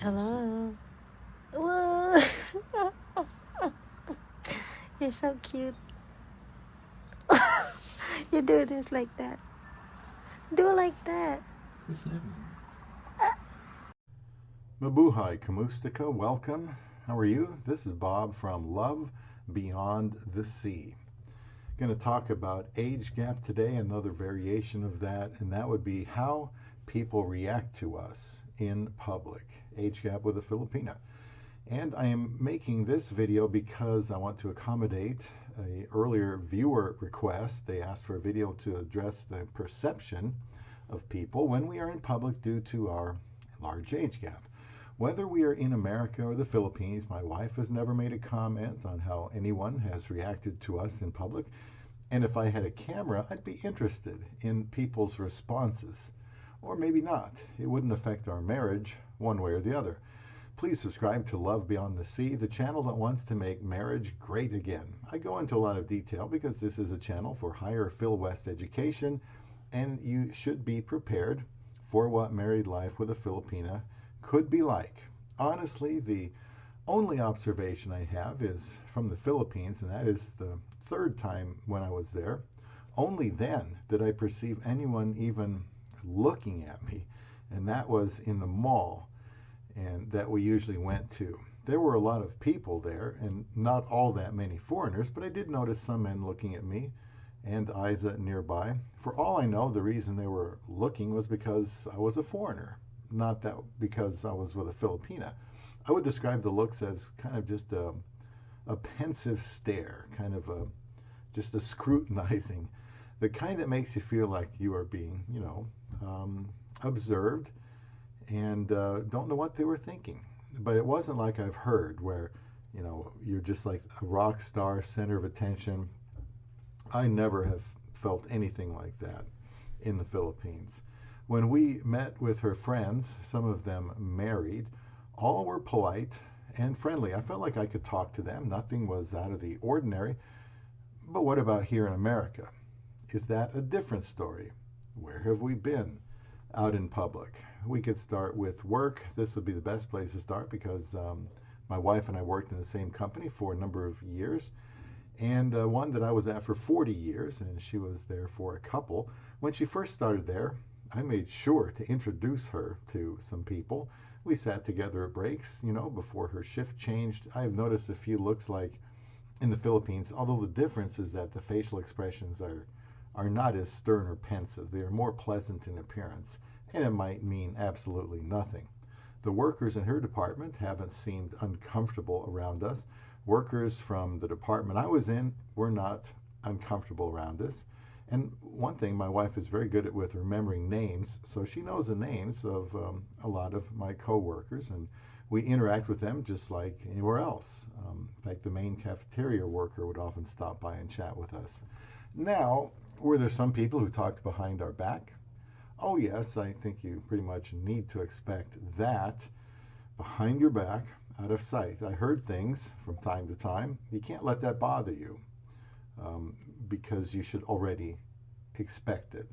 Hello. Whoa. You're so cute. You do this like that. Do it like that. What's that mean? Mabuhay Kamustika, welcome. How are you? This is Bob from Love Beyond the Sea. Going to talk about age gap today, another variation of that, and that would be how people react to us in public. Age gap with a Filipina. And I am making this video because I want to accommodate an earlier viewer request. They asked for a video to address the perception of people when we are in public due to our large age gap. Whether we are in America or the Philippines, my wife has never made a comment on how anyone has reacted to us in public. And if I had a camera, I'd be interested in people's responses. Or maybe not. It wouldn't affect our marriage one way or the other. Please subscribe to Love Beyond the Sea, the channel that wants to make marriage great again. I go into a lot of detail because this is a channel for higher Phil West education, and you should be prepared for what married life with a Filipina could be like. Honestly, the only observation I have is from the Philippines, and that is the third time when I was there. Only then did I perceive anyone even looking at me, and that was in the mall and that we usually went to. There were a lot of people there and not all that many foreigners, but I did notice some men looking at me and Isa nearby. For all I know, the reason they were looking was because I was a foreigner, not that because I was with a Filipina. I would describe the looks as kind of just a pensive stare, kind of just a scrutinizing, the kind that makes you feel like you are being, observed and don't know what they were thinking. But it wasn't like I've heard where, you're just like a rock star, center of attention. I never have felt anything like that in the Philippines. When we met with her friends, some of them married, all were polite and friendly. I felt like I could talk to them. Nothing was out of the ordinary. But what about here in America? Is that a different story? Where have we been out in public? We could start with work. This would be the best place to start because my wife and I worked in the same company for a number of years, and one that I was at for 40 years, and she was there for a couple. When she first started there, I made sure to introduce her to some people. We sat together at breaks, before her shift changed. I've noticed a few looks like in the Philippines, although the difference is that the facial expressions are not as stern or pensive. They are more pleasant in appearance, and it might mean absolutely nothing. The workers in her department haven't seemed uncomfortable around us. Workers from the department I was in were not uncomfortable around us. And one thing, my wife is very good at with remembering names, so she knows the names of a lot of my coworkers, and we interact with them just like anywhere else. In fact, the main cafeteria worker would often stop by and chat with us. Now, were there some people who talked behind our back? Oh, yes, I think you pretty much need to expect that behind your back, out of sight. I heard things from time to time. You can't let that bother you um, because you should already expect it.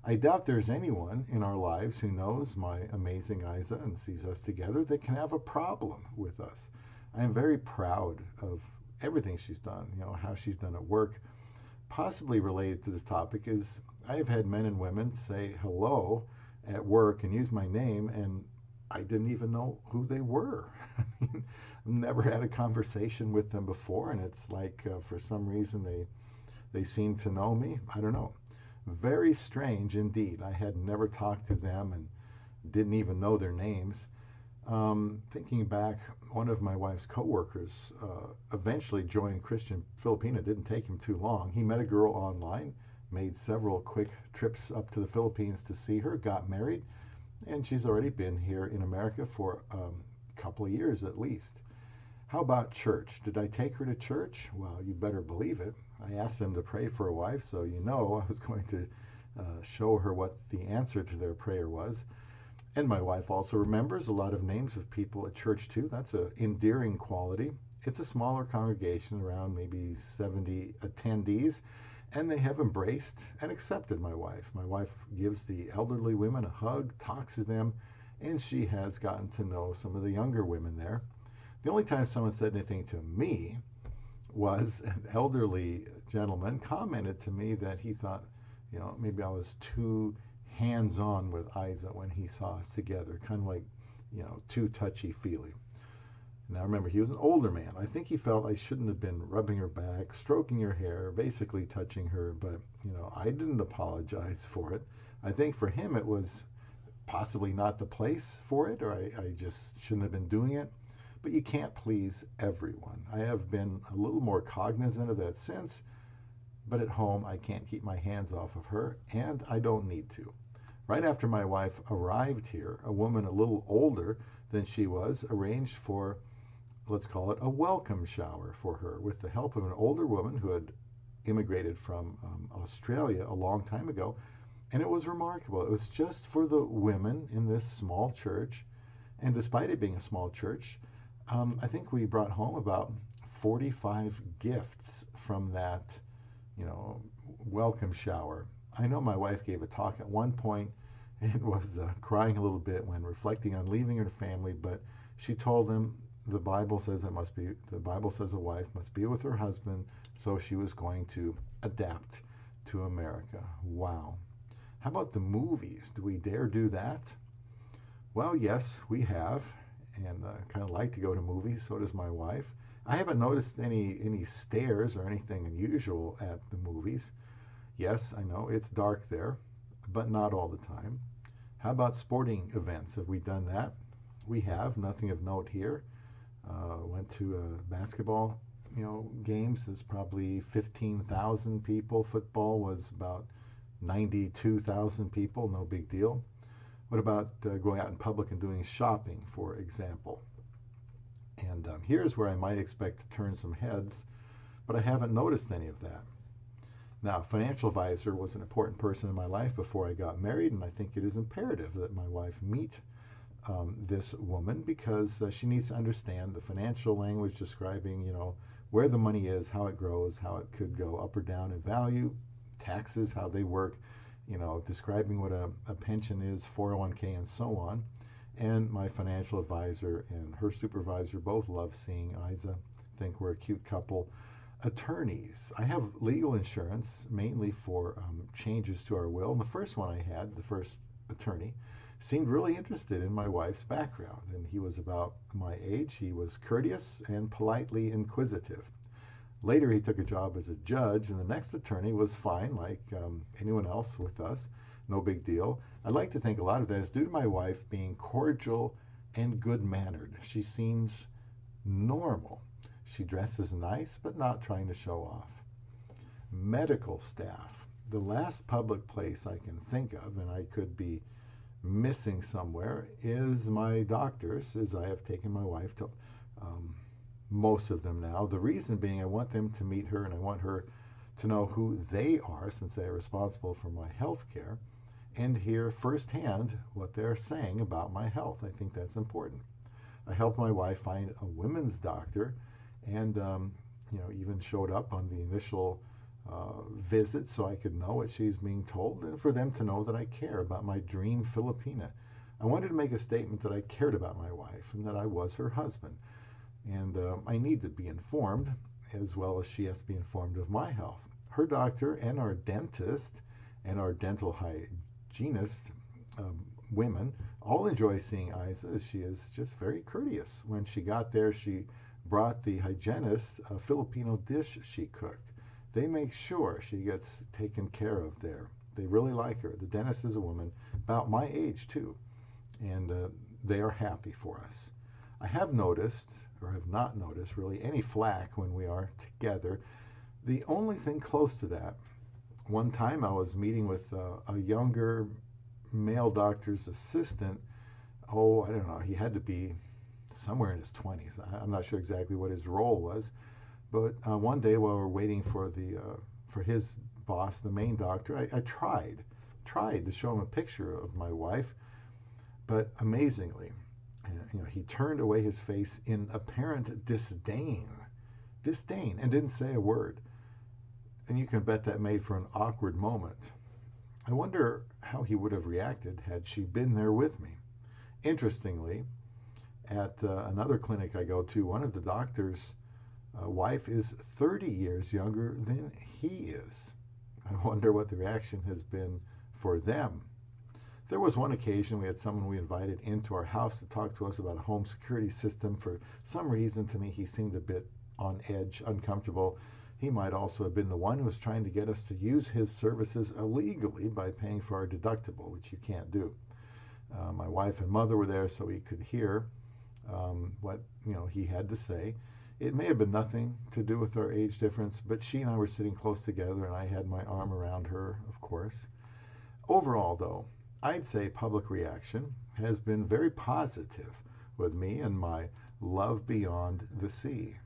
I doubt there's anyone in our lives who knows my amazing Isa and sees us together that can have a problem with us. I am very proud of everything she's done, how she's done at work. Possibly related to this topic is I have had men and women say hello at work and use my name, and I didn't even know who they were. I mean, never had a conversation with them before, and it's like for some reason they seem to know me. I don't know. Very strange indeed. I had never talked to them and didn't even know their names. Thinking back, one of my wife's coworkers eventually joined Christian Filipina. It didn't take him too long. He met a girl online, made several quick trips up to the Philippines to see her, got married, and she's already been here in America for a couple of years at least. How about church? Did I take her to church? Well, you better believe it. I asked them to pray for a wife, so I was going to show her what the answer to their prayer was. And my wife also remembers a lot of names of people at church too. That's an endearing quality. It's a smaller congregation, around maybe 70 attendees, and they have embraced and accepted my wife. My wife gives the elderly women a hug, talks to them, and she has gotten to know some of the younger women there. The only time someone said anything to me was an elderly gentleman commented to me that he thought, maybe I was too hands on with Isa when he saw us together, kind of like, too touchy feely. Now remember, he was an older man. I think he felt I shouldn't have been rubbing her back, stroking her hair, basically touching her, but, I didn't apologize for it. I think for him it was possibly not the place for it, or I just shouldn't have been doing it. But you can't please everyone. I have been a little more cognizant of that since, but at home I can't keep my hands off of her, and I don't need to. Right after my wife arrived here, a woman a little older than she was arranged for, let's call it, a welcome shower for her with the help of an older woman who had immigrated from Australia a long time ago. And it was remarkable. It was just for the women in this small church. And despite it being a small church, I think we brought home about 45 gifts from that, welcome shower. I know my wife gave a talk at one point and was crying a little bit when reflecting on leaving her family, but she told them the Bible says a wife must be with her husband, so she was going to adapt to America. Wow. How about the movies? Do we dare do that? Well, yes, we have, and kind of like to go to movies. So does my wife. I haven't noticed any stares or anything unusual at the movies. Yes, I know it's dark there, but not all the time. How about sporting events? Have we done that? We have. Nothing of note here. Went to basketball, games. It's probably 15,000 people. Football was about 92,000 people. No big deal. What about going out in public and doing shopping, for example? And here's where I might expect to turn some heads, but I haven't noticed any of that. Now, financial advisor was an important person in my life before I got married, and I think it is imperative that my wife meet this woman because she needs to understand the financial language describing, where the money is, how it grows, how it could go up or down in value, taxes, how they work, describing what a pension is, 401k, and so on. And my financial advisor and her supervisor both love seeing Isa, think we're a cute couple. Attorneys. I have legal insurance mainly for changes to our will. And the first one I had, the first attorney, seemed really interested in my wife's background. And he was about my age. He was courteous and politely inquisitive. Later, he took a job as a judge, and the next attorney was fine, like anyone else with us. No big deal. I like to think a lot of that is due to my wife being cordial and good-mannered. She seems normal. She dresses nice, but not trying to show off. Medical staff. The last public place I can think of, and I could be missing somewhere, is my doctors, as I have taken my wife to most of them now. The reason being I want them to meet her and I want her to know who they are since they are responsible for my health care and hear firsthand what they're saying about my health. I think that's important. I helped my wife find a women's doctor and even showed up on the initial visit so I could know what she's being told and for them to know that I care about my dream Filipina. I wanted to make a statement that I cared about my wife and that I was her husband. And I need to be informed as well as she has to be informed of my health. Her doctor and our dentist and our dental hygienist women all enjoy seeing Isa as she is just very courteous. When she got there, she brought the hygienist a Filipino dish she cooked. They make sure she gets taken care of there. They really like her. The dentist is a woman about my age too, and they are happy for us. I have noticed, or have not noticed really, any flack when we are together. The only thing close to that, one time I was meeting with a younger male doctor's assistant. Oh, I don't know, he had to be somewhere in his 20s. I'm not sure exactly what his role was, but one day while we were waiting for his boss, the main doctor, I tried to show him a picture of my wife, but amazingly, he turned away his face in apparent disdain, and didn't say a word. And you can bet that made for an awkward moment. I wonder how he would have reacted had she been there with me. Interestingly, at another clinic I go to, one of the doctors' wife is 30 years younger than he is. I wonder what the reaction has been for them. There was one occasion we had someone we invited into our house to talk to us about a home security system. For some reason, to me, he seemed a bit on edge, uncomfortable. He might also have been the one who was trying to get us to use his services illegally by paying for our deductible, which you can't do. My wife and mother were there, so we could hear what he had to say. It may have been nothing to do with our age difference, but she and I were sitting close together, and I had my arm around her, of course. Overall, though, I'd say public reaction has been very positive with me and my love beyond the sea.